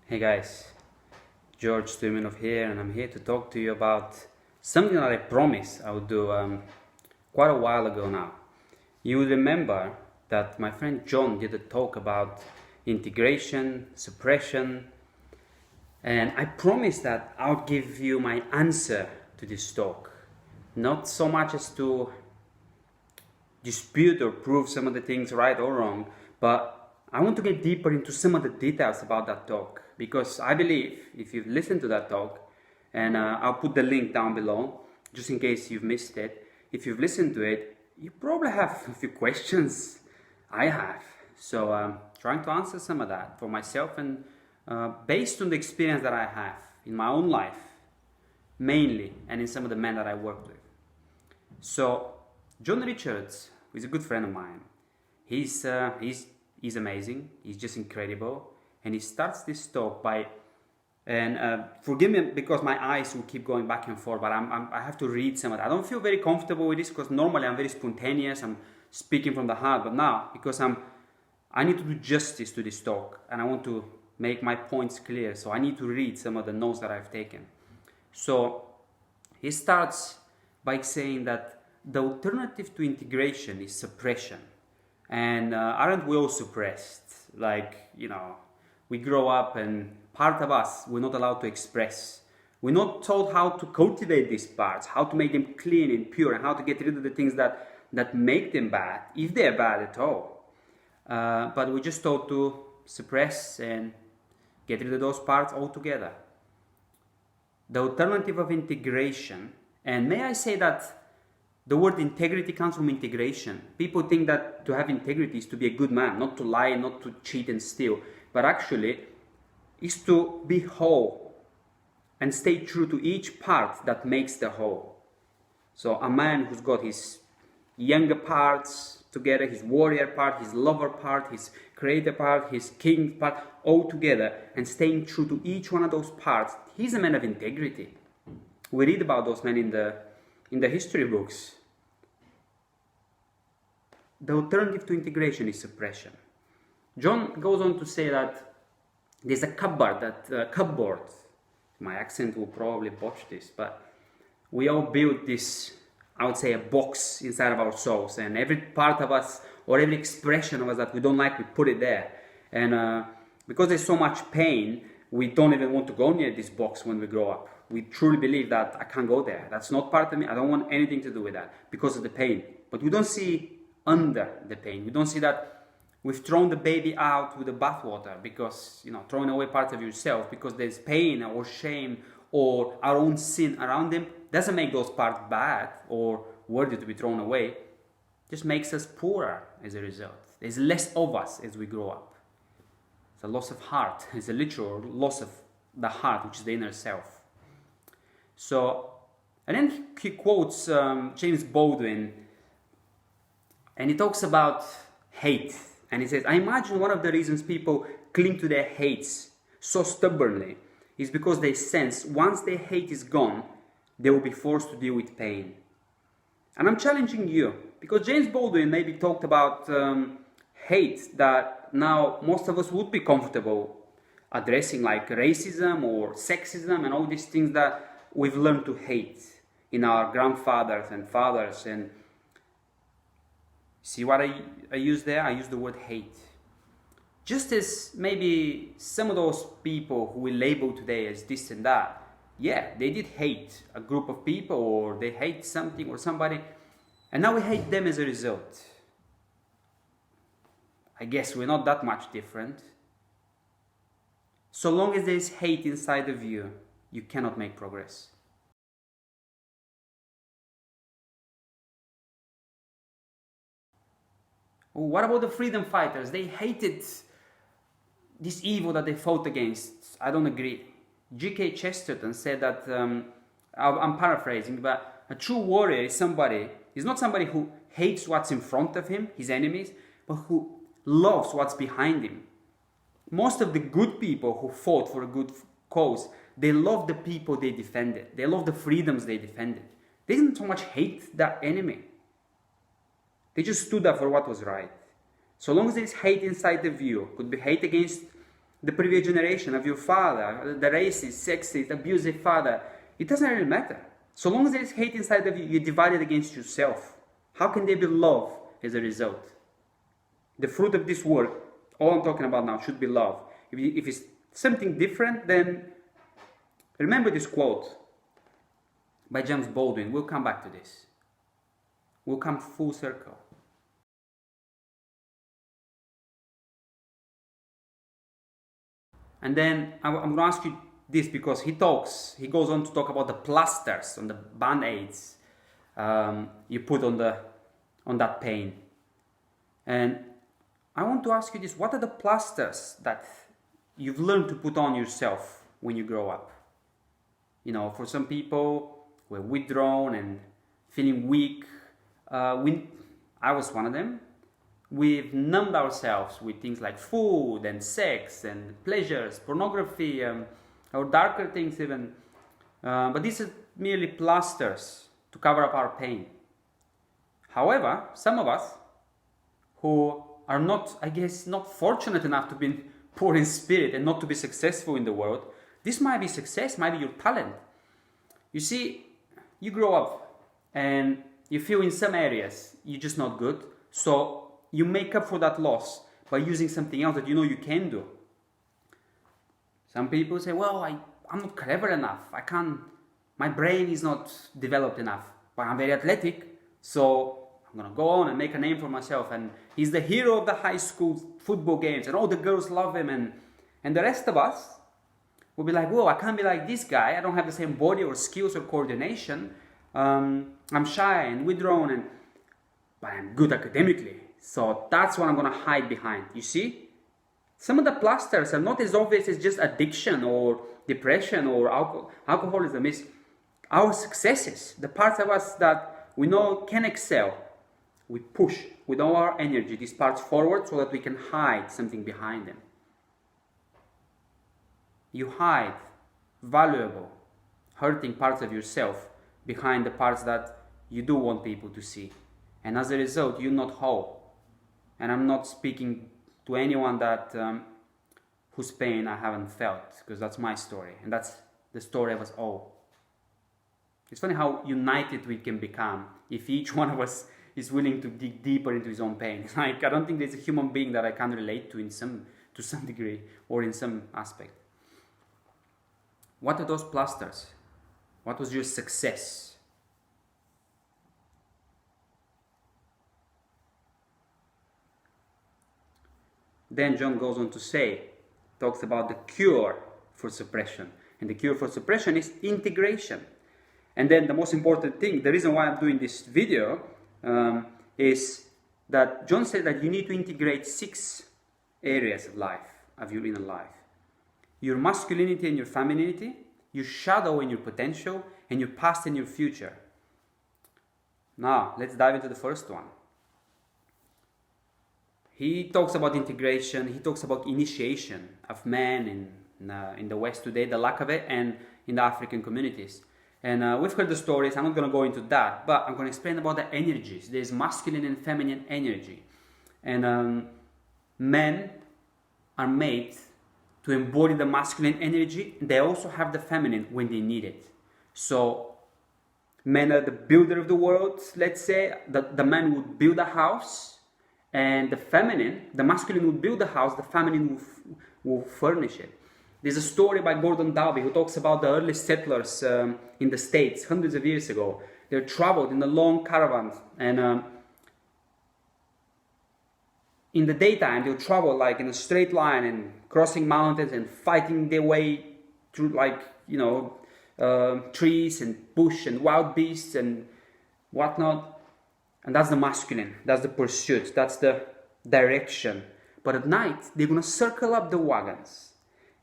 Hey guys, George Stuminov here, and I'm here to talk to you about something that I promised I would do quite a while ago now. You will remember that my friend John did a talk about integration, suppression, and I promised that I would give you my answer to this talk. Not so much as to dispute or prove some of the things right or wrong, but I want to get deeper into some of the details about that talk, because I believe if you've listened to that talk, and I'll put the link down below just in case you've missed it. If you've listened to it, you probably have a few questions. I have, so trying to answer some of that for myself, and based on the experience that I have in my own life mainly, and in some of the men that I worked with. So John Richards, who is a good friend of mine, he's amazing. He's just incredible, and he starts this talk by, and forgive me because my eyes will keep going back and forth, but I have to read some of that. I don't feel very comfortable with this because normally I'm very spontaneous. I'm speaking from the heart, but now because I need to do justice to this talk, and I want to make my points clear. So I need to read some of the notes that I've taken. So he starts by saying that the alternative to integration is suppression. And aren't we all suppressed? Like, we grow up and part of us we're not allowed to express. We're not taught how to cultivate these parts, how to make them clean and pure, and how to get rid of the things that make them bad, if they're bad at all. But we're just taught to suppress and get rid of those parts altogether. The alternative of integration, and may I say that the word integrity comes from integration. People think that to have integrity is to be a good man, not to lie, not to cheat and steal, but actually is to be whole and stay true to each part that makes the whole. So a man who's got his younger parts together, his warrior part, his lover part, his creator part, his king part, all together, and staying true to each one of those parts, he's a man of integrity. We read about those men in the history books. The alternative to integration is suppression. John goes on to say that there's a cupboard. My accent will probably botch this, but we all build this, I would say, a box inside of our souls, and every part of us or every expression of us that we don't like, we put it there. And because there's so much pain, we don't even want to go near this box when we grow up. We truly believe that I can't go there. That's not part of me. I don't want anything to do with that because of the pain. But we don't see under the pain. We don't see that we've thrown the baby out with the bathwater because, throwing away part of yourself because there's pain or shame or our own sin around them doesn't make those parts bad or worthy to be thrown away. Just makes us poorer as a result. There's less of us as we grow up. It's a loss of heart. It's a literal loss of the heart, which is the inner self. So, and then he quotes James Baldwin, and he talks about hate. And he says, I imagine one of the reasons people cling to their hates so stubbornly is because they sense once their hate is gone, they will be forced to deal with pain. And I'm challenging you, because James Baldwin maybe talked about hate that now most of us would be comfortable addressing, like racism or sexism and all these things that we've learned to hate in our grandfathers and fathers. And see what I use there? I use the word hate. Just as maybe some of those people who we label today as this and that, yeah, they did hate a group of people, or they hate something or somebody, and now we hate them as a result. I guess we're not that much different. So long as there is hate inside of you, you cannot make progress. What about the freedom fighters? They hated this evil that they fought against. I don't agree. G.K. Chesterton said that, I'm paraphrasing, but a true warrior is not somebody who hates what's in front of him, his enemies, but who loves what's behind him. Most of the good people who fought for a good cause, they loved the people they defended. They loved the freedoms they defended. They didn't so much hate that enemy. They just stood up for what was right. So long as there is hate inside of you, could be hate against the previous generation, of your father, the racist, sexist, abusive father. It doesn't really matter. So long as there is hate inside of you, you're divided against yourself. How can there be love as a result? The fruit of this work, all I'm talking about now, should be love. If it's something different, then remember this quote by James Baldwin. We'll come back to this. We'll come full circle. And then I'm going to ask you this, because he goes on to talk about the plasters on the band-aids you put on that pain. And I want to ask you this: what are the plasters that you've learned to put on yourself when you grow up? You know, for some people, we're withdrawn and feeling weak. I was one of them. We've numbed ourselves with things like food and sex and pleasures, pornography, or darker things even. But these are merely plasters to cover up our pain. However, some of us who are not, I guess, not fortunate enough to be poor in spirit and not to be successful in the world, this might be success, might be your talent. You see, you grow up and you feel in some areas you're just not good, so you make up for that loss by using something else that you know you can do. Some people say, well, I'm not clever enough. My brain is not developed enough, but I'm very athletic, so I'm going to go on and make a name for myself. And he's the hero of the high school football games, and all the girls love him. And the rest of us will be like, whoa, I can't be like this guy. I don't have the same body or skills or coordination. I'm shy and withdrawn, but I'm good academically. So that's what I'm going to hide behind. You see? Some of the plasters are not as obvious as just addiction or depression or alcoholism. It's our successes, the parts of us that we know can excel. We push with all our energy these parts forward so that we can hide something behind them. You hide valuable, hurting parts of yourself behind the parts that you do want people to see. And as a result, you're not whole. And I'm not speaking to anyone that whose pain I haven't felt, because that's my story, and that's the story of us all. It's funny how united we can become if each one of us is willing to dig deeper into his own pain. Like, I don't think there's a human being that I can relate to to some degree or in some aspect. What are those plasters? What was your success? Then John goes on to say, talks about the cure for suppression. And the cure for suppression is integration. And then the most important thing, the reason why I'm doing this video, is that John said that you need to integrate 6 areas of life, of your inner life. Your masculinity and your femininity, your shadow and your potential, and your past and your future. Now, let's dive into the first one. He talks about integration, he talks about initiation of men in the West today, the lack of it, and in the African communities. And we've heard the stories, I'm not going to go into that, but I'm going to explain about the energies. There's masculine and feminine energy. And men are made to embody the masculine energy. They also have the feminine when they need it. So men are the builder of the world, let's say. The man would build a house, and the masculine would build the house, the feminine will furnish it. There's a story by Gordon Dalby who talks about the early settlers in the States hundreds of years ago. They traveled in a long caravan, and in the daytime they'll travel like in a straight line and crossing mountains and fighting their way through, like, trees and bush and wild beasts and whatnot. And that's the masculine, that's the pursuit, that's the direction. But at night, they're going to circle up the wagons.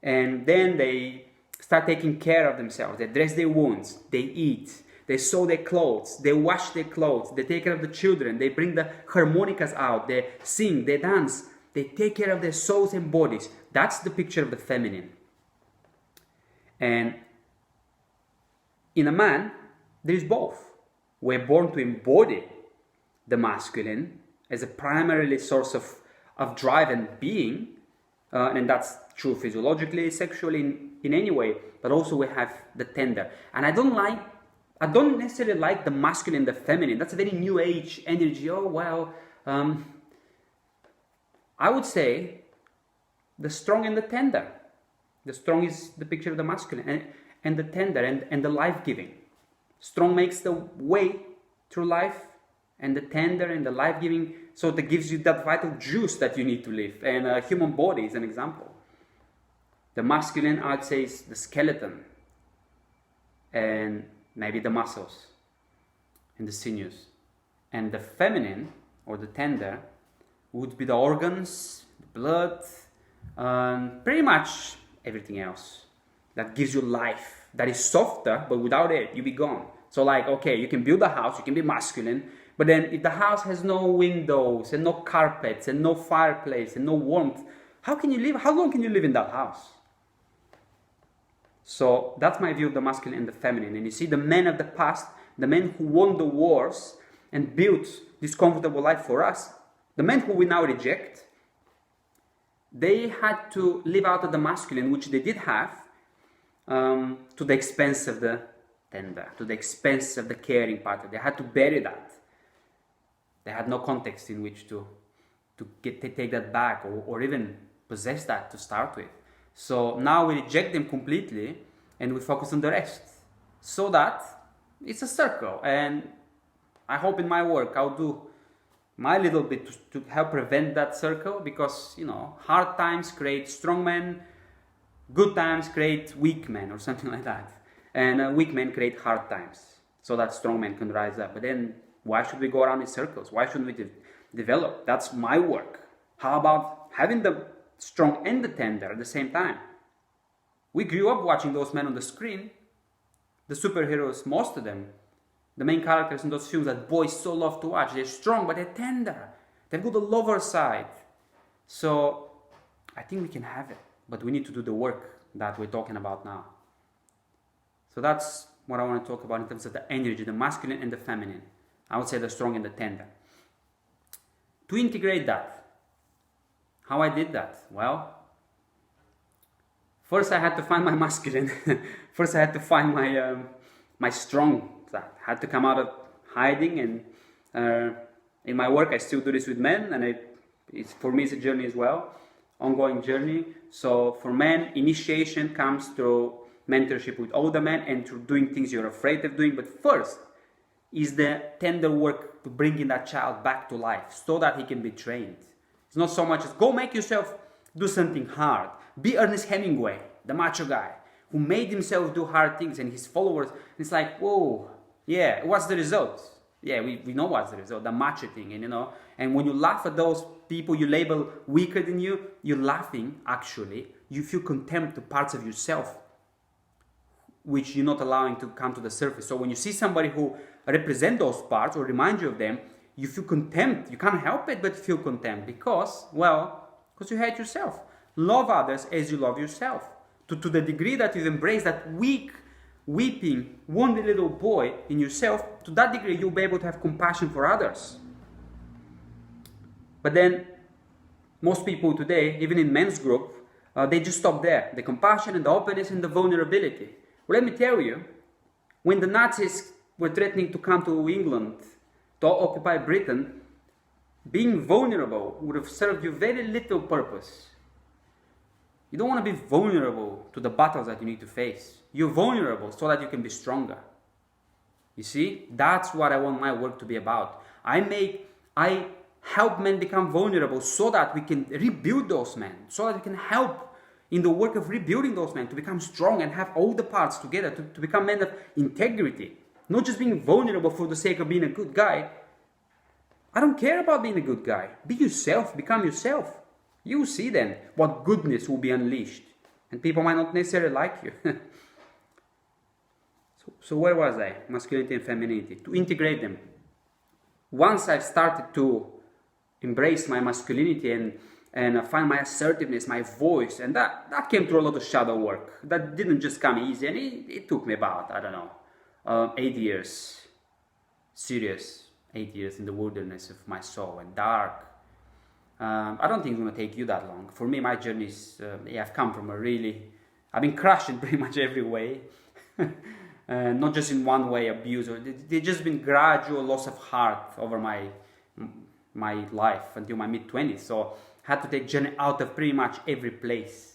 And then they start taking care of themselves. They dress their wounds, they eat, they sew their clothes, they wash their clothes, they take care of the children, they bring the harmonicas out, they sing, they dance, they take care of their souls and bodies. That's the picture of the feminine. And in a man, there is both. We're born to embody the masculine as a primarily source of drive and being, and that's true physiologically, sexually, in any way. But also we have the tender, and I don't necessarily like the masculine and the feminine. That's a very new age energy. Oh well, I would say the strong and the tender. The strong is the picture of the masculine, and the tender and the life-giving. Strong makes the way through life, and the tender and the life-giving sort of gives you that vital juice that you need to live. And a human body is an example. The masculine, I'd say, is the skeleton, and maybe the muscles and the sinews. And the feminine, or the tender, would be the organs, the blood, and pretty much everything else that gives you life, that is softer, but without it, you'll be gone. So like, okay, you can build a house, you can be masculine, but then if the house has no windows and no carpets and no fireplace and no warmth, how can you live? How long can you live in that house? So that's my view of the masculine and the feminine. And you see the men of the past, the men who won the wars and built this comfortable life for us, the men who we now reject, they had to live out of the masculine, which they did have, to the expense of the tender, to the expense of the caring part. They had to bury that. They had no context in which to take that back or even possess that to start with. So now we reject them completely and we focus on the rest. So that it's a circle. And I hope in my work I'll do my little bit to help prevent that circle, because, you know, hard times create strong men, good times create weak men, or something like that. And weak men create hard times, so that strong men can rise up. But then why should we go around in circles? Why shouldn't we develop? That's my work. How about having the strong and the tender at the same time? We grew up watching those men on the screen, the superheroes, most of them, the main characters in those films that boys so love to watch. They're strong, but they're tender. They've got the lover side. So I think we can have it, but we need to do the work that we're talking about now. So that's what I want to talk about in terms of the energy, the masculine and the feminine. I would say the strong and the tender. To integrate that, how I did that? Well, first I had to find my masculine. First I had to find my strong. I had to come out of hiding, and in my work I still do this with men, and for me it's a journey as well, ongoing journey. So for men, initiation comes through mentorship with older men and through doing things you're afraid of doing. But first is the tender work to bring in that child back to life so that he can be trained. It's not so much as go make yourself do something hard. Be Ernest Hemingway, the macho guy who made himself do hard things, and his followers, it's like, whoa, yeah, what's the result? Yeah, we know what's the result, the macho thing, and you know, and when you laugh at those people you label weaker than you, you're laughing, actually, you feel contempt to parts of yourself which you're not allowing to come to the surface. So when you see somebody who represent those parts or remind you of them, you feel contempt. You can't help it but feel contempt because you hate yourself. Love others as you love yourself. To the degree that you embrace that weak, weeping, wounded little boy in yourself, to that degree you'll be able to have compassion for others. But then, most people today, even in men's group, they just stop there. The compassion and the openness and the vulnerability. Well, let me tell you, when the Nazis were threatening to come to England, to occupy Britain, being vulnerable would have served you very little purpose. You don't want to be vulnerable to the battles that you need to face. You're vulnerable so that you can be stronger. You see, that's what I want my work to be about. I help men become vulnerable so that we can rebuild those men, so that we can help in the work of rebuilding those men to become strong and have all the parts together to become men of integrity. Not just being vulnerable for the sake of being a good guy. I don't care about being a good guy. Be yourself, become yourself. You will see then what goodness will be unleashed. And people might not necessarily like you. So where was I? Masculinity and femininity. To integrate them. Once I've started to embrace my masculinity and find my assertiveness, my voice, and that came through a lot of shadow work. That didn't just come easy, and it took me about, 8 years. Serious 8 years in the wilderness of my soul, and dark. I don't think it's going to take you that long. For me, my journey is, I've come from I've been crushed in pretty much every way. Not just in one way, abuse, or there's just been gradual loss of heart over my life until my mid-20s. So I had to take journey out of pretty much every place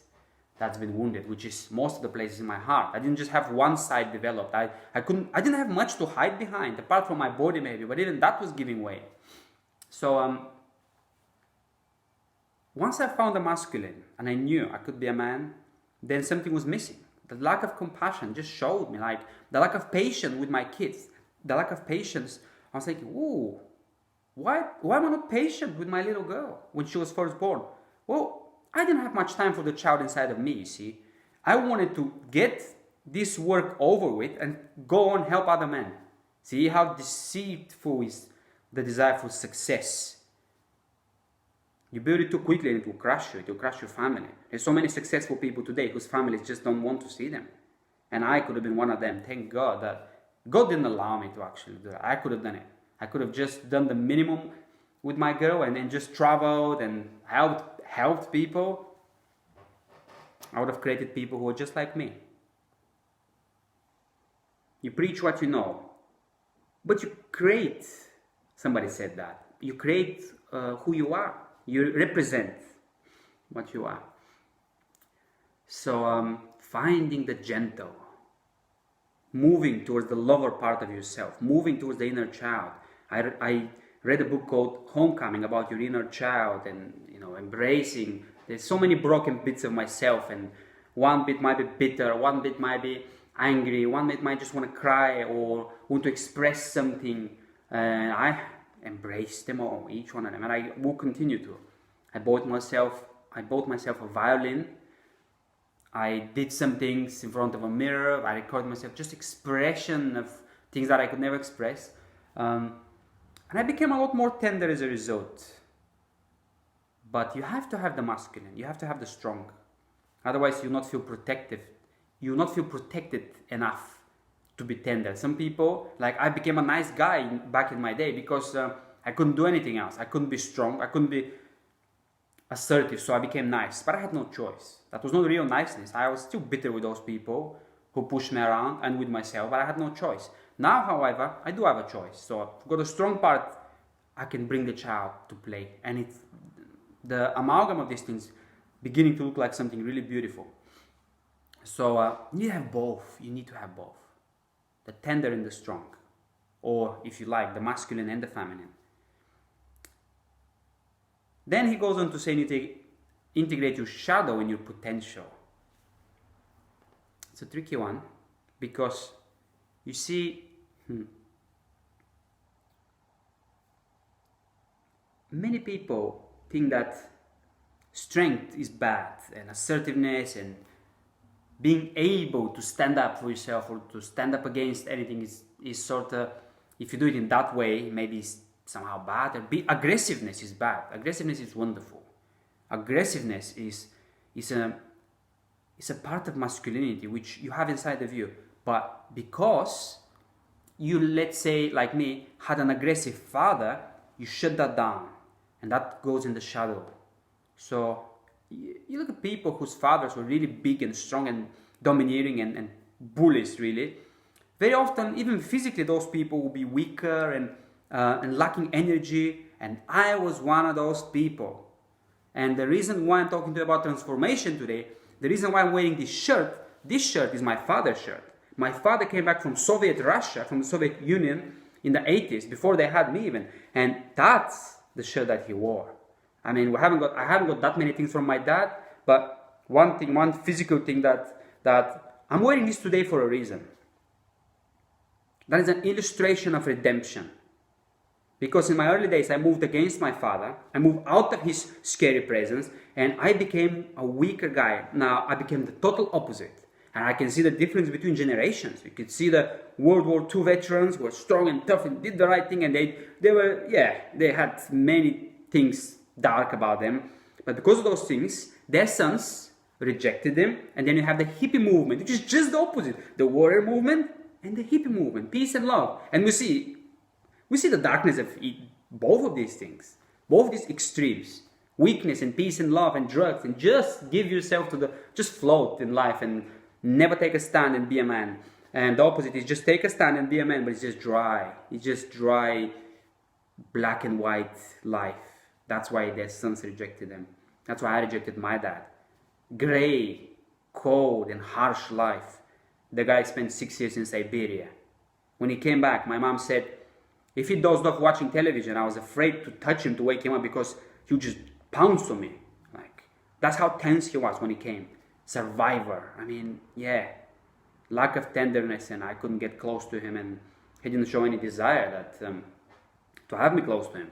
that's been wounded, which is most of the places in my heart. I didn't just have one side developed. I didn't have much to hide behind, apart from my body maybe, but even that was giving way. So once I found the masculine and I knew I could be a man, then something was missing. The lack of compassion just showed me, like the lack of patience with my kids, the lack of patience. I was thinking, ooh, why am I not patient with my little girl when she was first born? Well, I didn't have much time for the child inside of me, you see. I wanted to get this work over with and go on help other men. See how deceitful is the desire for success. You build it too quickly and it will crush you. It will crush your family. There's so many successful people today whose families just don't want to see them. And I could have been one of them. Thank God that God didn't allow me to actually do that. I could have done it. I could have just done the minimum with my girl and then just traveled and helped people. I would have created people who are just like me. You preach what you know, but you create, somebody said that, you create who you are. You represent what you are. So finding the gentle, moving towards the lower part of yourself, moving towards the inner child. I read a book called Homecoming about your inner child and embracing. There's so many broken bits of myself, and one bit might be bitter, one bit might be angry, one bit might just want to cry or want to express something. And I embrace them all, each one of them, and I will continue to. I bought myself a violin. I did some things in front of a mirror. I recorded myself, just expression of things that I could never express. And I became a lot more tender as a result. But you have to have the masculine. You have to have the strong. Otherwise, you'll not feel protective. You'll not feel protected enough to be tender. Some people, like I became a nice guy back in my day because I couldn't do anything else. I couldn't be strong. I couldn't be assertive, so I became nice. But I had no choice. That was not real niceness. I was still bitter with those people who pushed me around and with myself, but I had no choice. Now, however, I do have a choice. So I've got a strong part. I can bring the child to play. And it's the amalgam of these things beginning to look like something really beautiful. So you have both. You need to have both. The tender and the strong. Or, if you like, the masculine and the feminine. Then he goes on to say you need to integrate your shadow and your potential. It's a tricky one because you see, many people think that strength is bad and assertiveness and being able to stand up for yourself or to stand up against anything is sort of, if you do it in that way, maybe it's somehow bad. Aggressiveness is bad. Aggressiveness is wonderful. Aggressiveness is a part of masculinity which you have inside of you. But because you, let's say, like me, had an aggressive father, you shut that down. And that goes in the shadow. So you look at people whose fathers were really big and strong and domineering and bullies, really. Very often, even physically, those people will be weaker and lacking energy. And I was one of those people. And the reason why I'm talking to you about transformation today, the reason why I'm wearing this shirt is my father's shirt. My father came back from Soviet Russia, from the Soviet Union in the 80s, before they had me even. And that's the shirt that he wore. I mean, I haven't got that many things from my dad, but one physical thing that I'm wearing this today for a reason. That is an illustration of redemption. Because in my early days, I moved against my father. I moved out of his scary presence, and I became a weaker guy. Now, I became the total opposite. And I can see the difference between generations. You could see the World War II veterans were strong and tough and did the right thing, and they had many things dark about them. But because of those things, their sons rejected them. And then you have the hippie movement, which is just the opposite. The warrior movement and the hippie movement. Peace and love. And we see the darkness of both of these things. Both these extremes. weakness and peace and love and drugs, and just give yourself to just float in life and never take a stand and be a man. And the opposite is just take a stand and be a man, but it's just dry. It's just dry, black and white life. That's why their sons rejected them. That's why I rejected my dad. Gray, cold and harsh life. The guy spent 6 years in Siberia. When he came back, my mom said, if he dozed off watching television, I was afraid to touch him to wake him up because he would just pounce on me. Like, that's how tense he was when he came. Survivor. I mean, yeah. Lack of tenderness, and I couldn't get close to him, and he didn't show any desire that to have me close to him.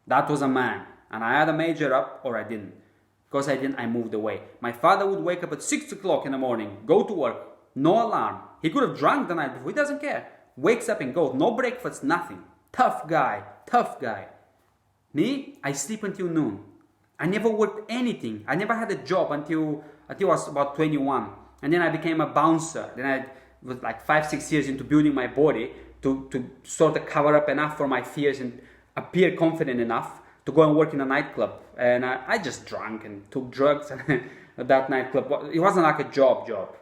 That was a man. And I either measured up or I didn't. Because I didn't, I moved away. My father would wake up at 6 o'clock in the morning, go to work, no alarm. He could have drunk the night before, he doesn't care. Wakes up and goes, no breakfast, nothing. Tough guy, tough guy. Me, I sleep until noon. I never worked anything. I never had a job until I was about 21. And then I became a bouncer. Then I was like 5-6 years into building my body to sort of cover up enough for my fears and appear confident enough to go and work in a nightclub. And I just drank and took drugs at that nightclub. It wasn't like a job.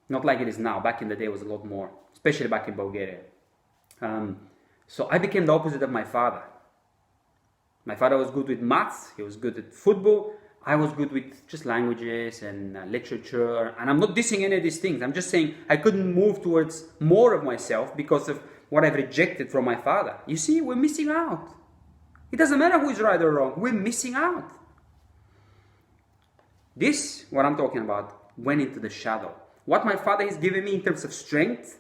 Not like it is now. Back in the day it was a lot more, especially back in Bulgaria. So I became the opposite of my father. My father was good with maths, he was good at football. I was good with just languages and literature. And I'm not dissing any of these things. I'm just saying I couldn't move towards more of myself because of what I've rejected from my father. You see, we're missing out. It doesn't matter who is right or wrong. We're missing out. This, what I'm talking about, went into the shadow. What my father has given me in terms of strength,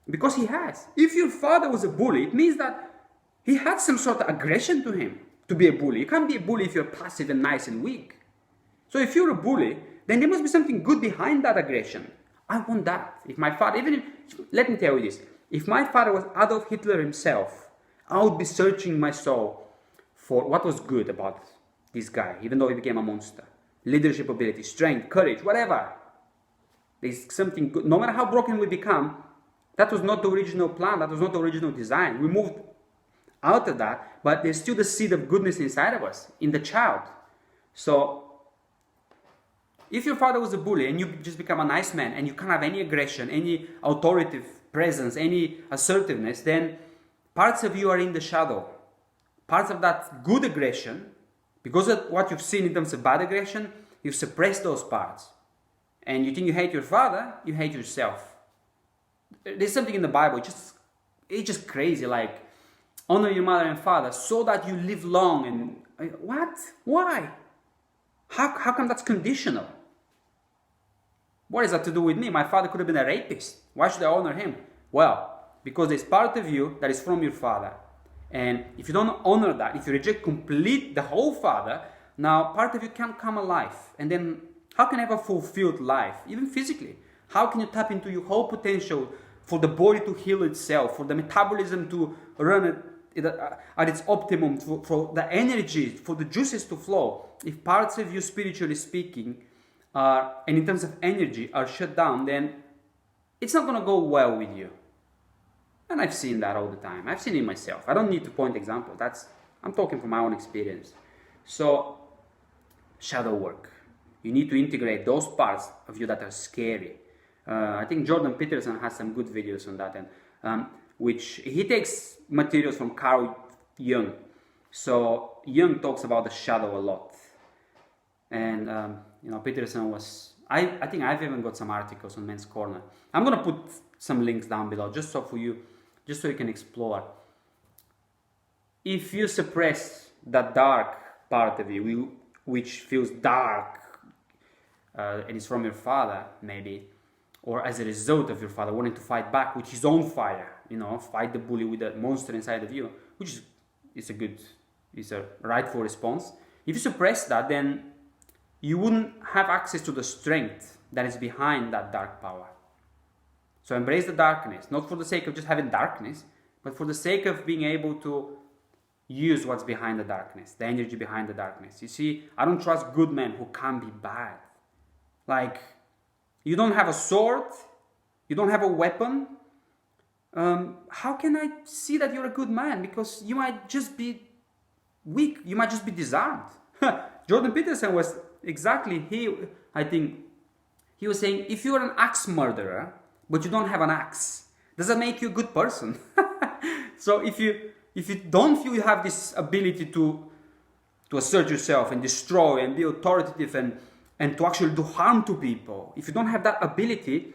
because he has. If your father was a bully, it means that he had some sort of aggression to him to be a bully. You can't be a bully if you're passive and nice and weak. So if you're a bully, then there must be something good behind that aggression. I want that. If my father, let me tell you this. If my father was Adolf Hitler himself, I would be searching my soul for what was good about this guy, even though he became a monster. Leadership ability, strength, courage, whatever. There's something good. No matter how broken we become, that was not the original plan, that was not the original design. We moved out of that, but there's still the seed of goodness inside of us, in the child. So, if your father was a bully and you just become a nice man and you can't have any aggression, any authoritative presence, any assertiveness, then parts of you are in the shadow. Parts of that good aggression, because of what you've seen in terms of bad aggression, you've suppressed those parts. And you think you hate your father, you hate yourself. There's something in the Bible, it's just crazy, like, honor your mother and father so that you live long. And what? Why? How come that's conditional? What is that to do with me? My father could have been a rapist. Why should I honor him? Well, because there's part of you that is from your father. And if you don't honor that, if you reject the whole father, now part of you can't come alive. And then how can you have a fulfilled life, even physically? How can you tap into your whole potential for the body to heal itself, for the metabolism to run at its optimum, for the energy, for the juices to flow? If parts of you, spiritually speaking, and in terms of energy, are shut down, then it's not going to go well with you. And I've seen that all the time. I've seen it myself. I don't need to point examples. I'm talking from my own experience. So, shadow work. You need to integrate those parts of you that are scary. I think Jordan Peterson has some good videos on that, and which he takes materials from Carl Jung. So Jung talks about the shadow a lot, and Peterson was. I think I've even got some articles on Men's Corner. I'm gonna put some links down below just so you can explore. If you suppress that dark part of you, which feels dark, and is from your father, maybe, or as a result of your father wanting to fight back with his own fire, fight the bully with that monster inside of you, which is a rightful response. If you suppress that, then you wouldn't have access to the strength that is behind that dark power. So embrace the darkness, not for the sake of just having darkness, but for the sake of being able to use what's behind the darkness, the energy behind the darkness. You see, I don't trust good men who can't be bad. Like, you don't have a sword, you don't have a weapon. How can I see that you're a good man? Because you might just be weak. You might just be disarmed. Jordan Peterson was exactly, I think, he was saying, if you're an axe murderer, but you don't have an axe, does that make you a good person? So if you don't feel you have this ability to assert yourself and destroy and be authoritative and to actually do harm to people, if you don't have that ability,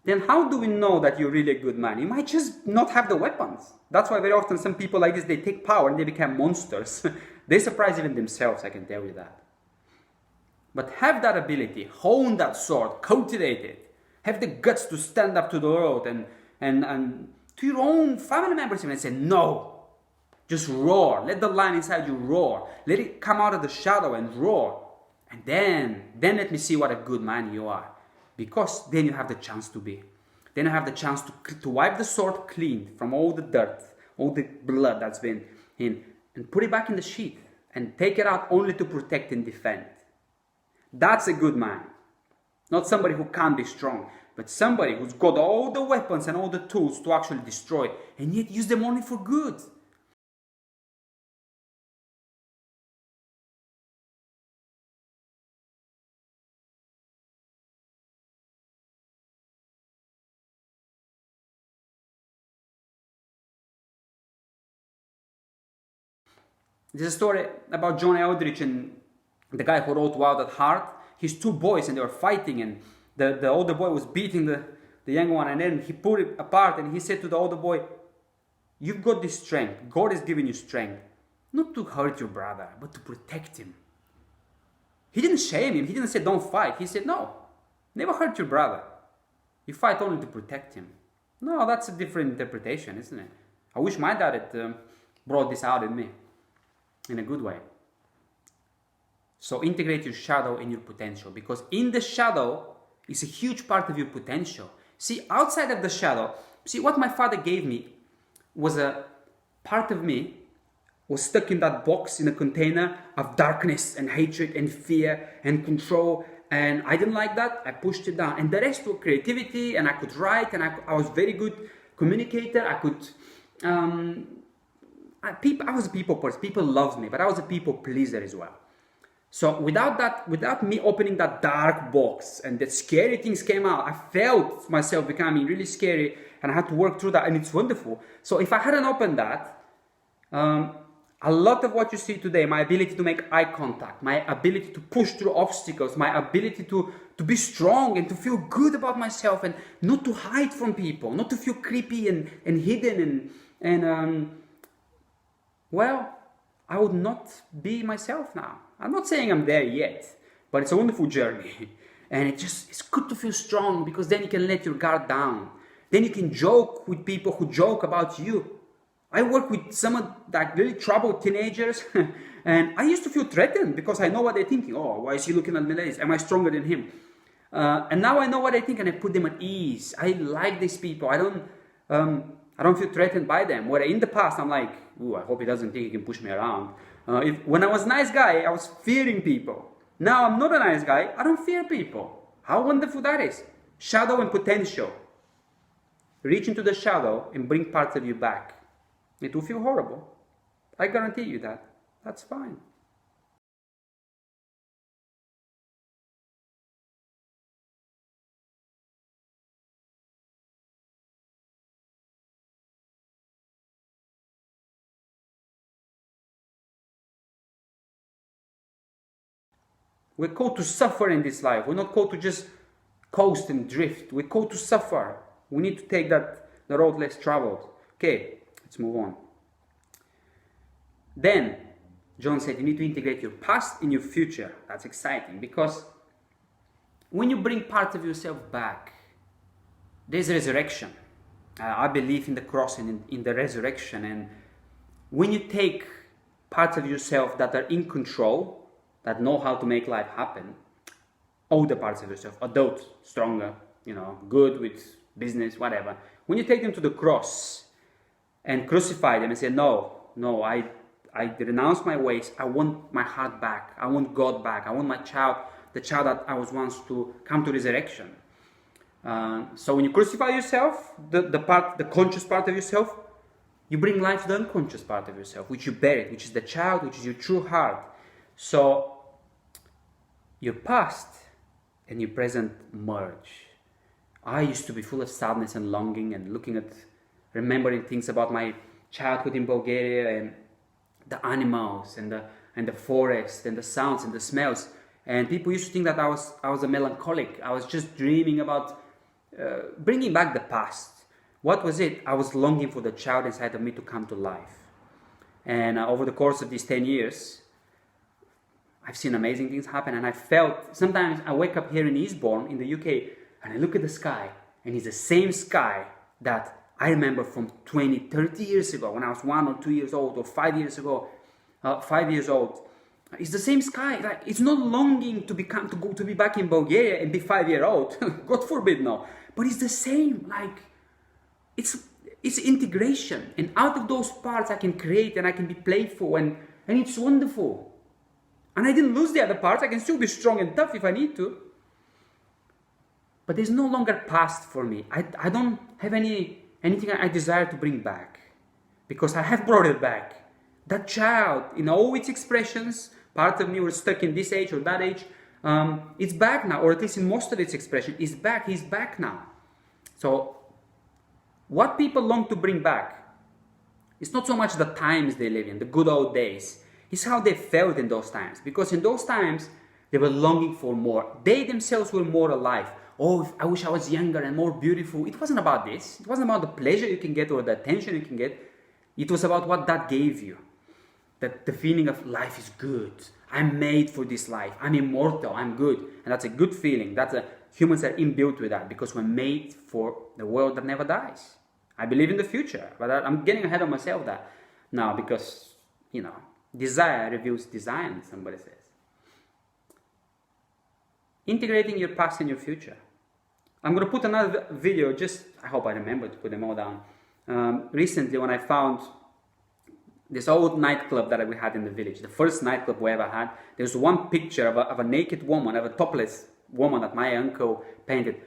then how do we know that you're really a good man? You might just not have the weapons. That's why very often some people like this, they take power and they become monsters. They surprise even themselves, I can tell you that. But have that ability, hone that sword, cultivate it. Have the guts to stand up to the world and to your own family members even and say, no. Just roar. Let the lion inside you roar. Let it come out of the shadow and roar. And then let me see what a good man you are. Because then you have the chance to be. Then you have the chance to wipe the sword clean from all the dirt, all the blood that's been in, and put it back in the sheath and take it out only to protect and defend. That's a good man. Not somebody who can't be strong, but somebody who's got all the weapons and all the tools to actually destroy and yet use them only for good. There's a story about John Eldridge and the guy who wrote Wild at Heart. His two boys, and they were fighting, and the older boy was beating the young one, and then he pulled it apart and he said to the older boy, you've got this strength. God has given you strength. Not to hurt your brother, but to protect him. He didn't shame him. He didn't say don't fight. He said no, never hurt your brother. You fight only to protect him. No, that's a different interpretation, isn't it? I wish my dad had brought this out in me. In a good way. So integrate your shadow and your potential, because in the shadow is a huge part of your potential. See, outside of the shadow, see what my father gave me was a part of me was stuck in that box, in a container of darkness and hatred and fear and control, and I didn't like that. I pushed it down, and the rest was creativity, and I could write, and I was very good communicator. I could I was a people person. People loved me, but I was a people pleaser as well. So without me opening that dark box and that scary things came out, I felt myself becoming really scary, and I had to work through that, and it's wonderful. So if I hadn't opened that, a lot of what you see today, my ability to make eye contact, my ability to push through obstacles, my ability to be strong and to feel good about myself and not to hide from people, not to feel creepy and hidden well, I would not be myself now. I'm not saying I'm there yet, but it's a wonderful journey. And it's good to feel strong, because then you can let your guard down. Then you can joke with people who joke about you. I work with some of that really troubled teenagers, and I used to feel threatened because I know what they're thinking. Oh, why is he looking at me like this? Am I stronger than him? And now I know what they think, and I put them at ease. I like these people. I don't feel threatened by them. Where in the past, I'm like, ooh, I hope he doesn't think he can push me around. When I was a nice guy, I was fearing people. Now I'm not a nice guy. I don't fear people. How wonderful that is. Shadow and potential. Reach into the shadow and bring parts of you back. It will feel horrible. I guarantee you that. That's fine. We're called to suffer in this life. We're not called to just coast and drift. We're called to suffer. We need to take the road less traveled. Okay, let's move on. Then, John said you need to integrate your past in your future. That's exciting, because when you bring part of yourself back, there's resurrection. I believe in the cross and in the resurrection. And when you take parts of yourself that are in control, that know how to make life happen, older parts of yourself, adult, stronger, good with business, whatever. When you take them to the cross and crucify them and say, no, I renounce my ways. I want my heart back. I want God back. I want my child, the child that I was once, to come to resurrection. So when you crucify yourself, the conscious part of yourself, You bring life to the unconscious part of yourself, which you buried, which is the child, which is your true heart. So your past and your present merge. I used to be full of sadness and longing and remembering things about my childhood in Bulgaria and the animals and the forest and the sounds and the smells. And people used to think that I was a melancholic. I was just dreaming about bringing back the past. What was it? I was longing for the child inside of me to come to life. And over the course of these 10 years, I've seen amazing things happen. And I felt, sometimes I wake up here in Eastbourne in the UK and I look at the sky and it's the same sky that I remember from 20, 30 years ago when I was 1 or 2 years old, or 5 years ago, 5 years old. It's the same sky. Like, it's not longing to be back in Bulgaria and be 5 years old. God forbid, no. But it's the same. Like, it's integration. And out of those parts I can create and I can be playful and it's wonderful. And I didn't lose the other parts. I can still be strong and tough if I need to. But there's no longer past for me. I don't have anything I desire to bring back. Because I have brought it back. That child, in all its expressions, part of me was stuck in this age or that age, it's back now, or at least in most of its expression, it's back, he's back now. So, what people long to bring back, it's not so much the times they live in, the good old days, it's how they felt in those times. Because in those times, they were longing for more. They themselves were more alive. Oh, I wish I was younger and more beautiful. It wasn't about this. It wasn't about the pleasure you can get or the attention you can get. It was about what that gave you. That the feeling of life is good. I'm made for this life. I'm immortal. I'm good. And that's a good feeling. Humans are inbuilt with that because we're made for the world that never dies. I believe in the future, but I'm getting ahead of myself now because, desire reveals design, somebody says. Integrating your past and your future. I'm going to put another video, I hope I remember to put them all down. Recently, when I found this old nightclub that we had in the village, the first nightclub we ever had, there was one picture of a naked woman, of a topless woman that my uncle painted.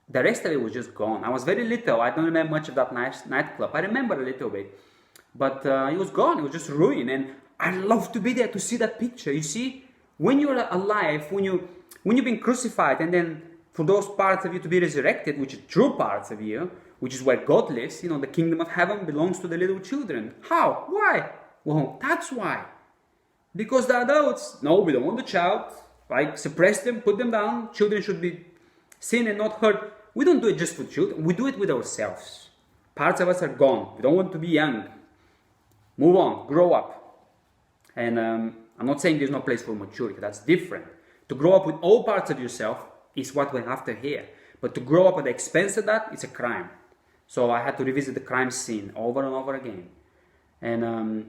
The rest of it was just gone. I was very little. I don't remember much of that nightclub. I remember a little bit. But it was gone. It was just ruined. And I love to be there to see that picture. You see, when you're alive, when you've been crucified, and then for those parts of you to be resurrected, which are true parts of you, which is where God lives, the kingdom of heaven belongs to the little children. How? Why? Well, that's why. Because the adults, no, we don't want the child, right? Suppress them, put them down. Children should be seen and not heard. We don't do it just for children. We do it with ourselves. Parts of us are gone. We don't want to be young. Move on. Grow up. And I'm not saying there's no place for maturity. That's different. To grow up with all parts of yourself is what we're after here. But to grow up at the expense of that, it's a crime. So I had to revisit the crime scene over and over again. And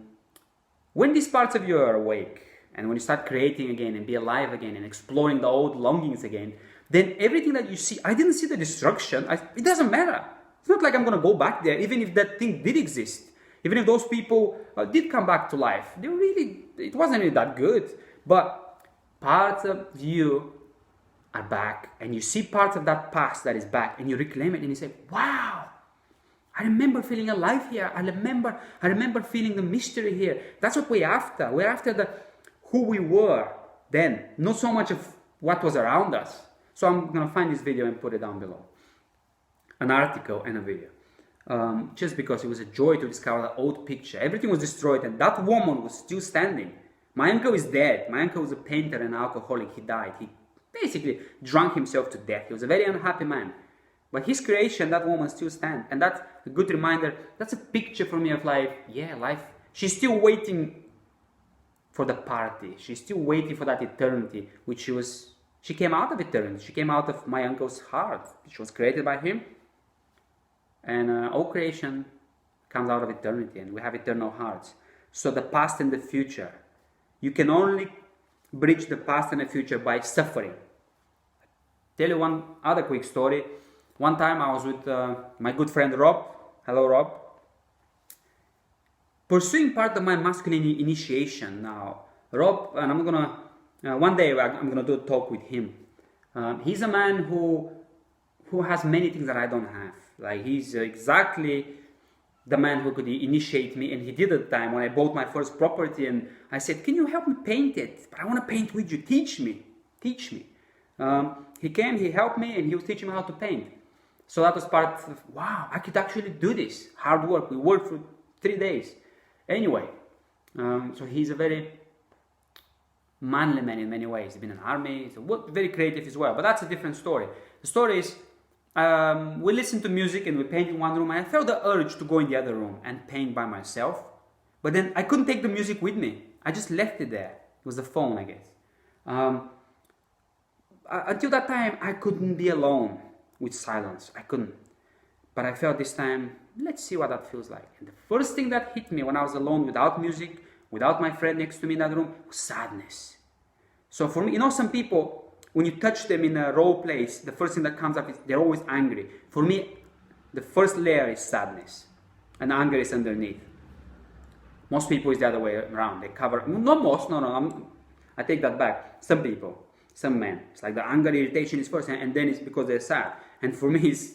when these parts of you are awake, and when you start creating again and be alive again and exploring the old longings again, then everything that you see, I didn't see the destruction. It doesn't matter. It's not like I'm going to go back there, even if that thing did exist. Even if those people did come back to life. It wasn't really that good. But parts of you are back, and you see parts of that past that is back, and you reclaim it, and you say, wow, I remember feeling alive here. I remember feeling the mystery here. That's what we're after. We're after who we were then, not so much of what was around us. So I'm going to find this video and put it down below. An article and a video. Just because it was a joy to discover that old picture. Everything was destroyed, and that woman was still standing. My uncle is dead. My uncle was a painter and alcoholic. He died. He basically drank himself to death. He was a very unhappy man. But his creation, that woman still stands. And that's a good reminder. That's a picture for me of life. Yeah, life. She's still waiting for the party. She's still waiting for that eternity, which she came out of eternity. She came out of my uncle's heart, which was created by him. And all creation comes out of eternity, and we have eternal hearts. So the past and the future. You can only bridge the past and the future by suffering. Tell you one other quick story. One time I was with my good friend Rob. Hello, Rob. Pursuing part of my masculine initiation now. Rob, and I'm gonna one day I'm gonna do a talk with him. He's a man who has many things that I don't have. Like, he's exactly the man who could initiate me, and he did at the time when I bought my first property, and I said, can you help me paint it? But I want to paint with you. Teach me. Teach me. He came, he helped me, and he was teaching me how to paint. So that was part of, wow, I could actually do this. Hard work. We worked for 3 days. Anyway, so he's a very manly man in many ways. He's been in the army, he's very creative as well. But that's a different story. The story is, we listened to music and we painted in one room, and I felt the urge to go in the other room and paint by myself. But then I couldn't take the music with me. I just left it there. It was the phone, I guess. Until that time, I couldn't be alone with silence. I couldn't. But I felt this time, let's see what that feels like. And the first thing that hit me when I was alone without music, without my friend next to me in that room, was sadness. So for me, you know, some people, when you touch them in a raw place, the first thing that comes up is they're always angry. For me, the first layer is sadness, and anger is underneath. Most people is the other way around. They cover, not most, no, I take that back. Some people, some men, it's like the anger, irritation is first, and then it's because they're sad. And for me, it's,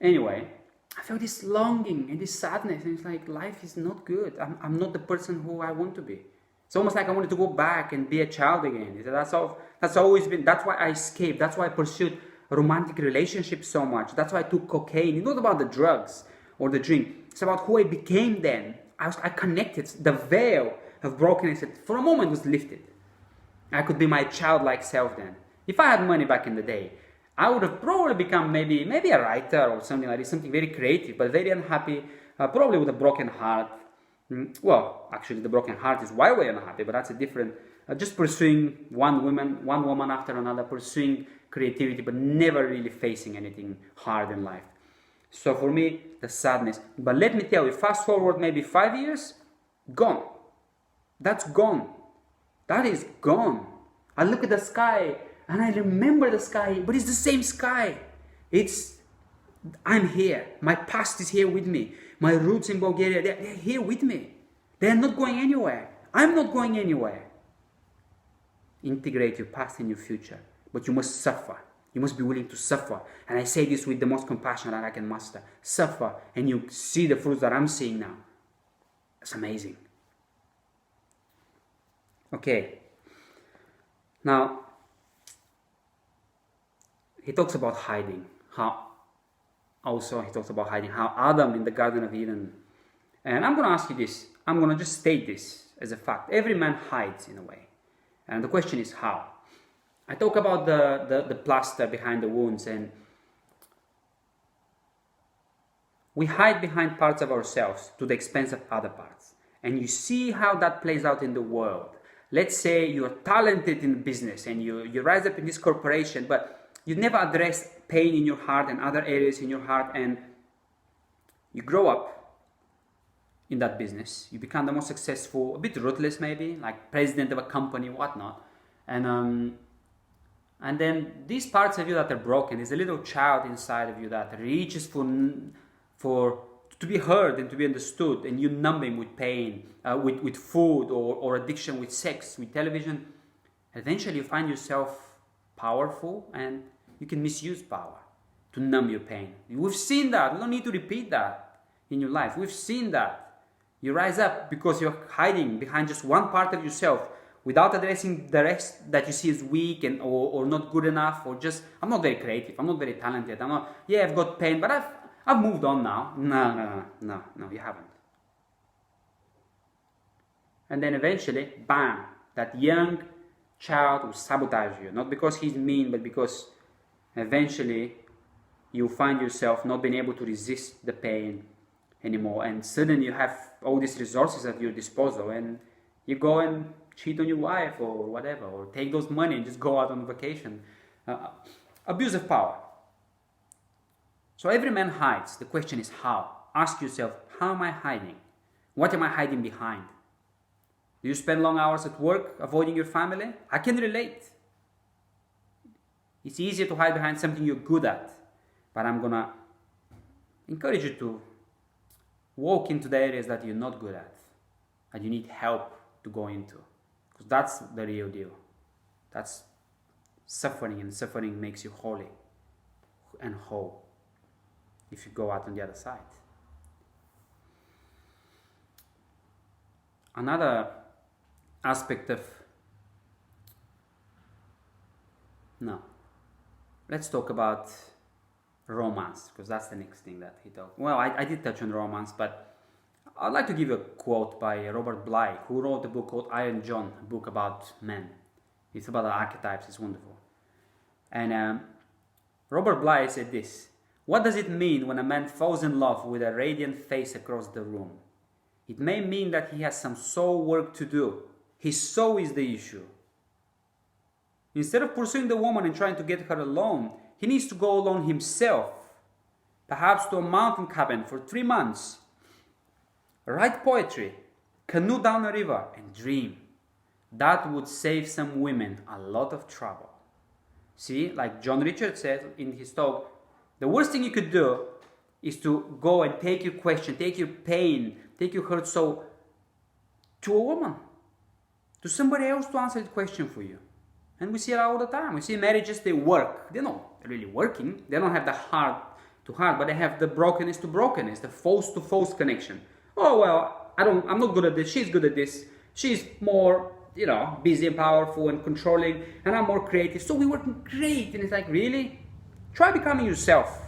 anyway, I felt this longing and this sadness, and it's like, life is not good. I'm not the person who I want to be. It's almost like I wanted to go back and be a child again. That's always been, that's why I escaped. That's why I pursued romantic relationships so much. That's why I took cocaine. It's not about the drugs or the drink. It's about who I became then. I connected. The veil of brokenness for a moment was lifted. I could be my childlike self then. If I had money back in the day, I would have probably become maybe a writer or something like this, something very creative, but very unhappy, probably with a broken heart. Well, actually, the broken heart is why we're unhappy, but that's a different. Just pursuing one woman after another, pursuing creativity, but never really facing anything hard in life. So for me, the sadness. But let me tell you, fast forward maybe 5 years, gone. That's gone. That is gone. I look at the sky and I remember the sky, but it's the same sky. I'm here. My past is here with me. My roots in Bulgaria, they're here with me. They're not going anywhere. I'm not going anywhere. Integrate your past and your future, but you must suffer. You must be willing to suffer. And I say this with the most compassion that I can muster. Suffer, and you see the fruits that I'm seeing now. It's amazing. Okay. Now, he talks about hiding. He talks about hiding. How Adam in the Garden of Eden. And I'm going to ask you this. I'm going to just state this as a fact. Every man hides in a way. And the question is how. I talk about the plaster behind the wounds, and we hide behind parts of ourselves to the expense of other parts. And you see how that plays out in the world. Let's say you're talented in business and you rise up in this corporation, but you never address pain in your heart and other areas in your heart, and you grow up in that business. You become the most successful, a bit ruthless maybe, like president of a company, whatnot. And then these parts of you that are broken, there's a little child inside of you that reaches for to be heard and to be understood, and you numb him with pain, with food or addiction, with sex, with television. Eventually you find yourself powerful, and you can misuse power to numb your pain. We've seen that. We don't need to repeat that in your life. We've seen that. You rise up because you're hiding behind just one part of yourself without addressing the rest that you see as weak or not good enough, or just, I'm not very creative, I'm not very talented, I've got pain, but I've moved on now. No, you haven't. And then eventually, bam, that young child will sabotage you, not because he's mean, but because eventually you find yourself not being able to resist the pain anymore, and suddenly you have all these resources at your disposal, and you go and cheat on your wife or whatever, or take those money and just go out on vacation. Abuse of power. So every man hides. The question is how. Ask yourself, how am I hiding? What am I hiding behind? Do you spend long hours at work avoiding your family? I can relate. It's easier to hide behind something you're good at, but I'm gonna encourage you to walk into the areas that you're not good at, that you need help to go into, because that's the real deal. That's suffering, and suffering makes you holy and whole if you go out on the other side. Another aspect of... No. Let's talk about romance, because that's the next thing that he talked. Well, I did touch on romance, but I'd like to give a quote by Robert Bly, who wrote a book called Iron John, a book about men. It's about the archetypes, it's wonderful. And Robert Bly said this: "What does it mean when a man falls in love with a radiant face across the room? It may mean that he has some soul work to do. His soul is the issue. Instead of pursuing the woman and trying to get her alone, he needs to go alone himself, perhaps to a mountain cabin for 3 months, write poetry, canoe down a river, and dream. That would save some women a lot of trouble." See, like John Richard said in his talk, the worst thing you could do is to go and take your question, take your pain, take your hurt soul to a woman, to somebody else to answer the question for you. And we see it all the time. We see marriages, they work. They're not really working. They don't have the heart to heart, but they have the brokenness to brokenness, the false to false connection. Oh, well, I'm not good at this. She's good at this. She's more, busy and powerful and controlling, and I'm more creative. So we work great. And it's like, really? Try becoming yourself.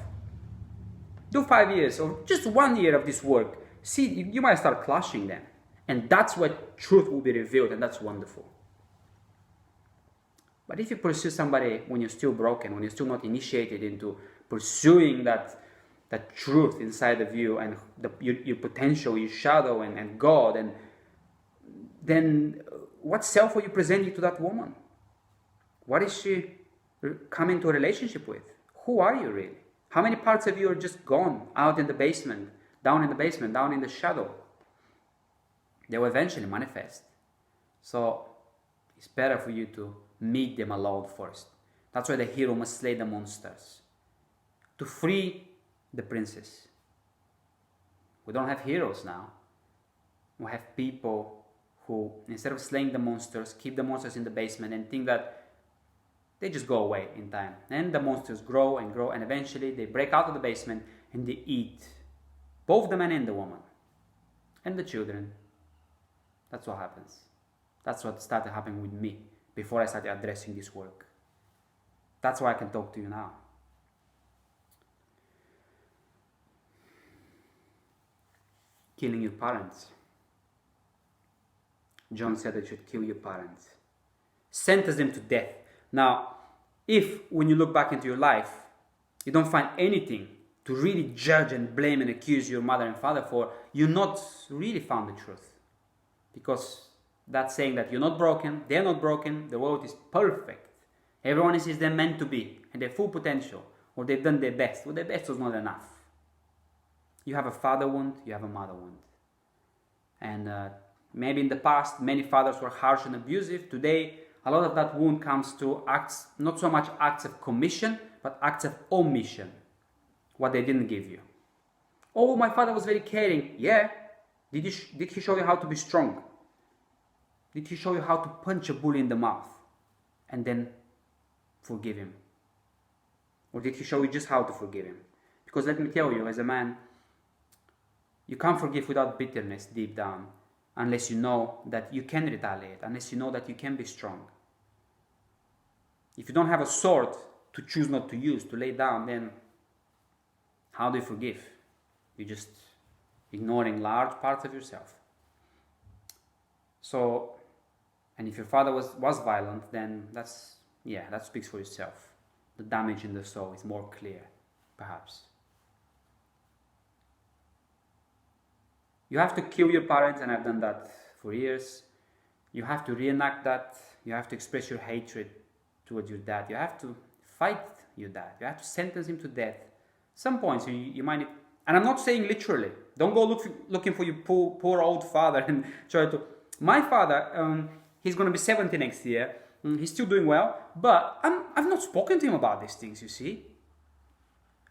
Do 5 years or just 1 year of this work. See, you might start clashing then. And that's where truth will be revealed, and that's wonderful. But if you pursue somebody when you're still broken, when you're still not initiated into pursuing that truth inside of you and your potential, your shadow and God, and then what self are you presenting to that woman? What is she coming to a relationship with? Who are you really? How many parts of you are just gone out in the basement, down in the shadow? They will eventually manifest. So it's better for you to meet them alone first. That's why the hero must slay the monsters to free the princess. We don't have heroes now. We have people who, instead of slaying the monsters, keep the monsters in the basement and think that they just go away in time. And the monsters grow and grow, and eventually they break out of the basement and they eat both the man and the woman and the children. That's what happens. That's what started happening with me before I started addressing this work. That's why I can talk to you now. Killing your parents. John said that you should kill your parents. Sentence them to death. Now, if when you look back into your life, you don't find anything to really judge and blame and accuse your mother and father for, you're not really found the truth. Because that's saying that you're not broken, they're not broken, the world is perfect. Everyone is they're meant to be, and their full potential, or they've done their best. Well, their best was not enough. You have a father wound, you have a mother wound. And maybe in the past, many fathers were harsh and abusive. Today, a lot of that wound comes to acts, not so much acts of commission, but acts of omission. What they didn't give you. Oh, my father was very caring. Yeah. Did he show you how to be strong? Did he show you how to punch a bully in the mouth and then forgive him? Or did he show you just how to forgive him? Because let me tell you, as a man, you can't forgive without bitterness deep down, unless you know that you can retaliate, unless you know that you can be strong. If you don't have a sword to choose not to use, to lay down, then how do you forgive? You're just ignoring large parts of yourself. So, and if your father was violent, then that speaks for yourself. The damage in the soul is more clear, perhaps. You have to kill your parents, and I've done that for years. You have to reenact that. You have to express your hatred towards your dad. You have to fight your dad. You have to sentence him to death. Some points you might need, and I'm not saying literally. Don't go looking for your poor old father and try to. My father, he's going to be 70 next year. He's still doing well, but I've not spoken to him about these things, you see.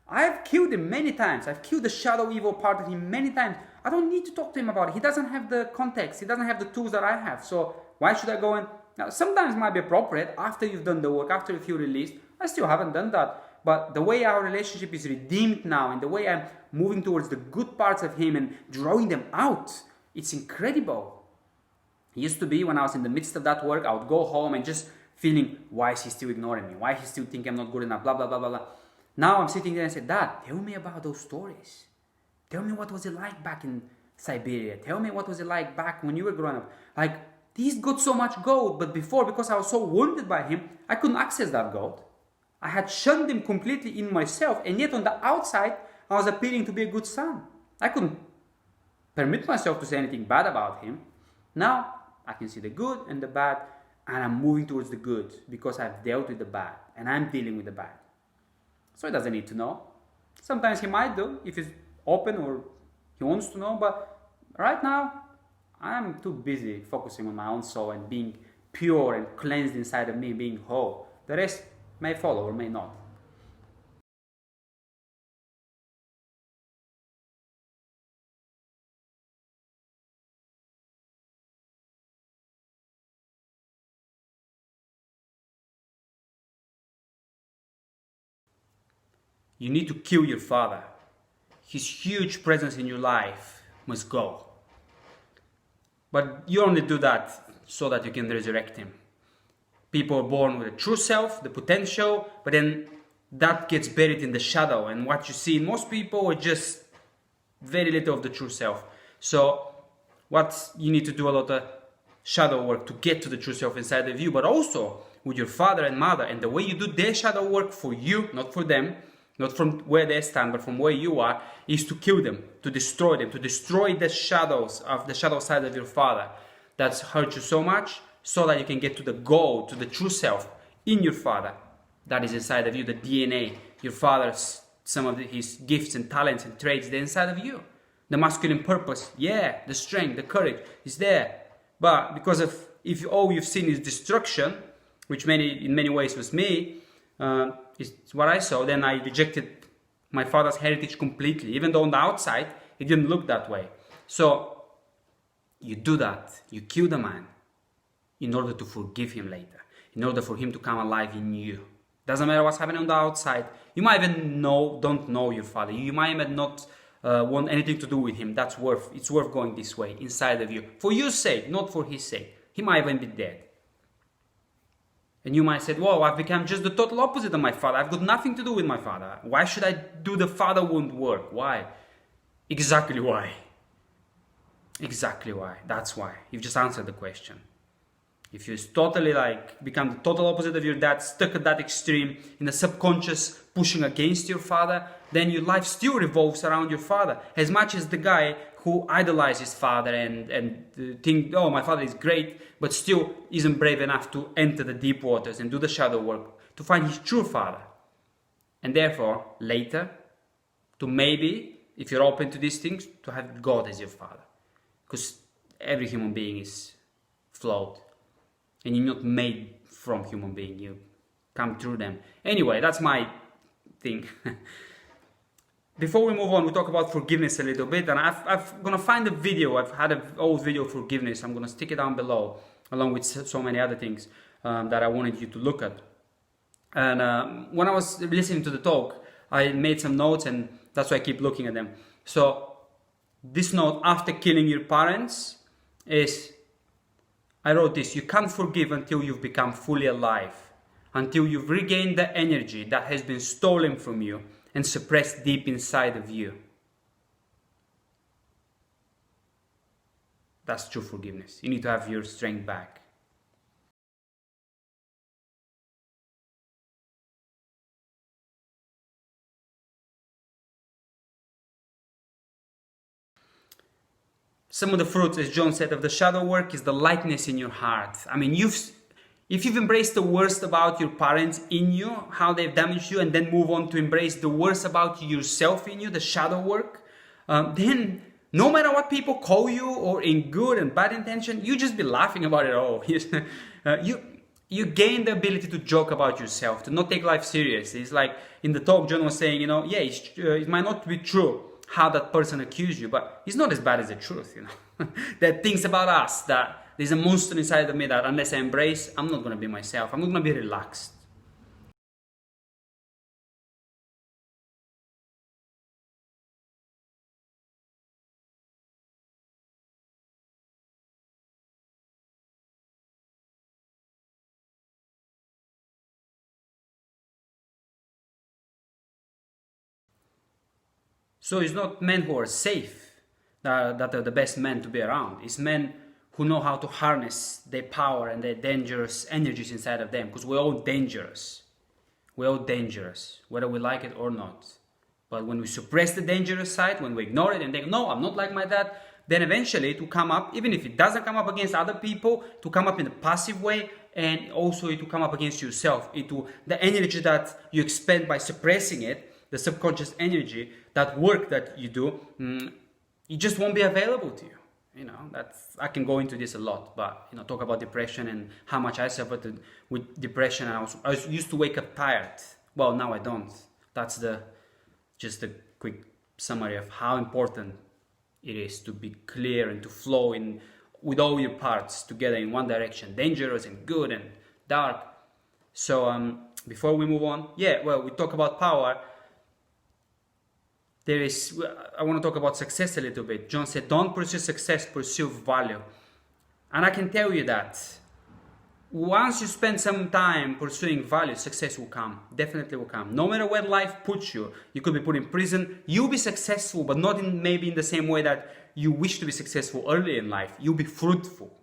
I've killed him many times. I've killed the shadow evil part of him many times. I don't need to talk to him about it. He doesn't have the context. He doesn't have the tools that I have. So why should I go and... Now, sometimes it might be appropriate after you've done the work, after you feel released. I still haven't done that. But the way our relationship is redeemed now, and the way I'm moving towards the good parts of him and drawing them out, it's incredible. It used to be when I was in the midst of that work, I would go home and just feeling, why is he still ignoring me? Why is he still thinking I'm not good enough? Blah, blah, blah, blah, blah. Now I'm sitting there and say, Dad, tell me about those stories. Tell me what was it like back in Siberia. Tell me what was it like back when you were growing up. Like, he's got so much gold, but before, because I was so wounded by him, I couldn't access that gold. I had shunned him completely in myself, and yet on the outside, I was appearing to be a good son. I couldn't permit myself to say anything bad about him. Now, I can see the good and the bad, and I'm moving towards the good because I've dealt with the bad, and I'm dealing with the bad. So he doesn't need to know. Sometimes he might do, if he's open or he wants to know, but right now, I'm too busy focusing on my own soul and being pure and cleansed inside of me, being whole. The rest may follow or may not. You need to kill your father. His huge presence in your life must go. But you only do that so that you can resurrect him. People are born with a true self, the potential, but then that gets buried in the shadow. And what you see in most people are just very little of the true self. So what you need to do a lot of shadow work to get to the true self inside of you, but also with your father and mother. And the way you do their shadow work for you, not for them, not from where they stand, but from where you are, is to kill them, to destroy the shadows of the shadow side of your father that's hurt you so much, so that you can get to the goal, to the true self in your father that is inside of you, the DNA, your father's, some of his gifts and talents and traits, they're inside of you. The masculine purpose, yeah, the strength, the courage is there. But because of, if all you've seen is destruction, which in many ways was me, is what I saw, then I rejected my father's heritage completely, even though on the outside it didn't look that way. So you do that, you kill the man in order to forgive him later, in order for him to come alive in you. Doesn't matter what's happening on the outside. You might even don't know your father. You might even not want anything to do with him. It's worth going this way inside of you, for your sake, not for his sake. He might even be dead. And you might say, whoa, I've become just the total opposite of my father. I've got nothing to do with my father. Why should I do the father wound work? Why? Exactly why. Exactly why. That's why. You've just answered the question. If you totally become the total opposite of your dad, stuck at that extreme, in the subconscious, pushing against your father, then your life still revolves around your father. As much as the guy who idolizes his father and think, oh, my father is great, but still isn't brave enough to enter the deep waters and do the shadow work to find his true father. And therefore, later, to maybe, if you're open to these things, to have God as your father. Because every human being is flawed. And you're not made from human being, you come through them. Anyway, that's my thing. Before we move on, we talk about forgiveness a little bit, and I'm gonna find a video. I've had an old video of forgiveness. I'm gonna stick it down below, along with so many other things that I wanted you to look at. And when I was listening to the talk, I made some notes, and that's why I keep looking at them. So this note, after killing your parents, is, I wrote this: you can't forgive until you've become fully alive, until you've regained the energy that has been stolen from you and suppressed deep inside of you. That's true forgiveness. You need to have your strength back. Some of the fruits, as John said, of the shadow work is the lightness in your heart. I mean, if you've embraced the worst about your parents in you, how they've damaged you, and then move on to embrace the worst about yourself in you, the shadow work, then no matter what people call you, or in good and bad intention, you just be laughing about it all. You gain the ability to joke about yourself, to not take life seriously. It's like in the talk, John was saying, yeah, it might not be true how that person accused you, but it's not as bad as the truth, There are things about us that there's a monster inside of me that unless I embrace, I'm not going to be myself. I'm not going to be relaxed. So it's not men who are safe that are the best men to be around. It's men who know how to harness their power and their dangerous energies inside of them, because we're all dangerous. We're all dangerous, whether we like it or not. But when we suppress the dangerous side, when we ignore it and think, no, I'm not like my dad, then eventually it will come up, even if it doesn't come up against other people, to come up in a passive way, and also it will come up against yourself. The energy that you expend by suppressing it, the subconscious energy, that work that you do, it just won't be available to you. I can go into this a lot, but talk about depression and how much I suffered with depression. I used to wake up tired. Well, now I don't. That's just a quick summary of how important it is to be clear and to flow in with all your parts together in one direction, dangerous and good and dark. So before we move on, we talk about power. I want to talk about success a little bit. John said, don't pursue success, pursue value. And I can tell you that once you spend some time pursuing value, success will come. Definitely will come. No matter where life puts you, you could be put in prison. You'll be successful, but not maybe in the same way that you wish to be successful early in life. You'll be fruitful.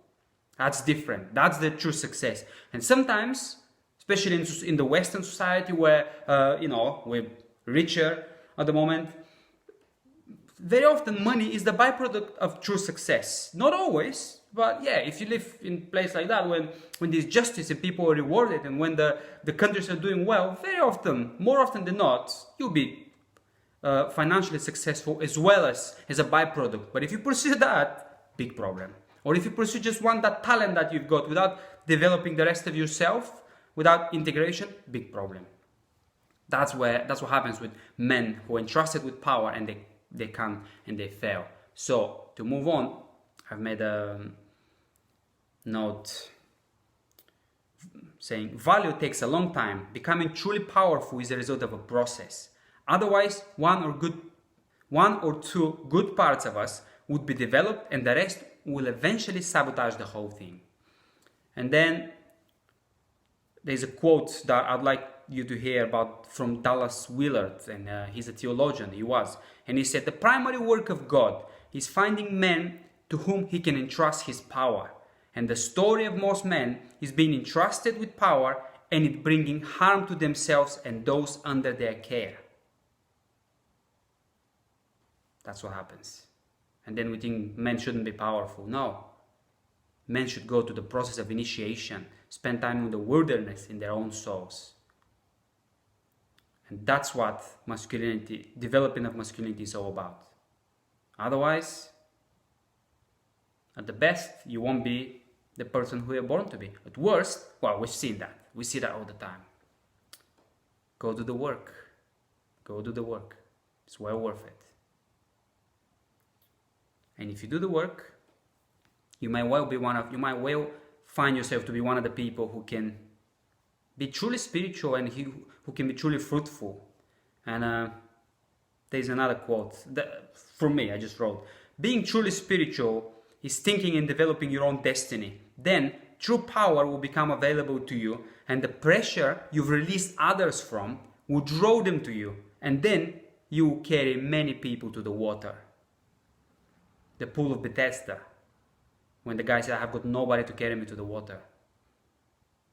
That's different. That's the true success. And sometimes, especially in the Western society where, we're richer at the moment, very often money is the byproduct of true success. Not always, but if you live in a place like that, when there's justice and people are rewarded, and when the countries are doing well, very often, more often than not, you'll be financially successful as well as a byproduct. But if you pursue that, big problem. Or if you pursue just that talent that you've got without developing the rest of yourself, without integration, big problem. That's what happens with men who are entrusted with power and they come and they fail. So to move on, I've made a note saying value takes a long time. Becoming truly powerful is a result of a process. Otherwise, one or two good parts of us would be developed and the rest will eventually sabotage the whole thing. And then there's a quote that I'd like you to hear about from Dallas Willard, and he's a theologian, and he said, the primary work of God is finding men to whom he can entrust his power, and the story of most men is being entrusted with power and it bringing harm to themselves and those under their care. That's what happens. And then we think men shouldn't be powerful. No, men should go to the process of initiation, spend time in the wilderness in their own souls. And that's what developing of masculinity is all about. Otherwise, at the best, you won't be the person who you're born to be. At worst, we've seen that. We see that all the time. Go do the work. Go do the work. It's well worth it. And if you do the work, you might well find yourself to be one of the people who can be truly spiritual and who can be truly fruitful. And there's another quote that, from me, I just wrote. Being truly spiritual is thinking and developing your own destiny. Then true power will become available to you, and the pressure you've released others from will draw them to you, and then you will carry many people to the water. The pool of Bethesda, when the guy said, I have got nobody to carry me to the water.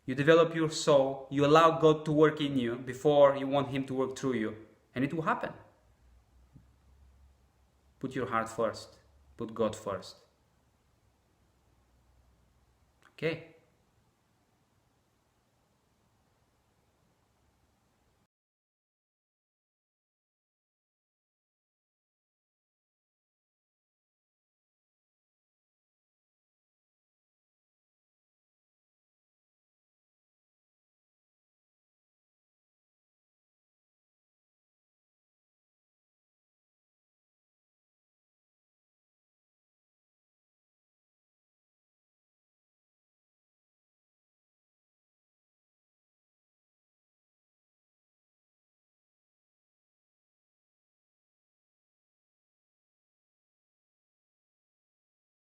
You develop your soul, you allow God to work in you before you want Him to work through you, and it will happen. Put your heart first. Put God first. Okay.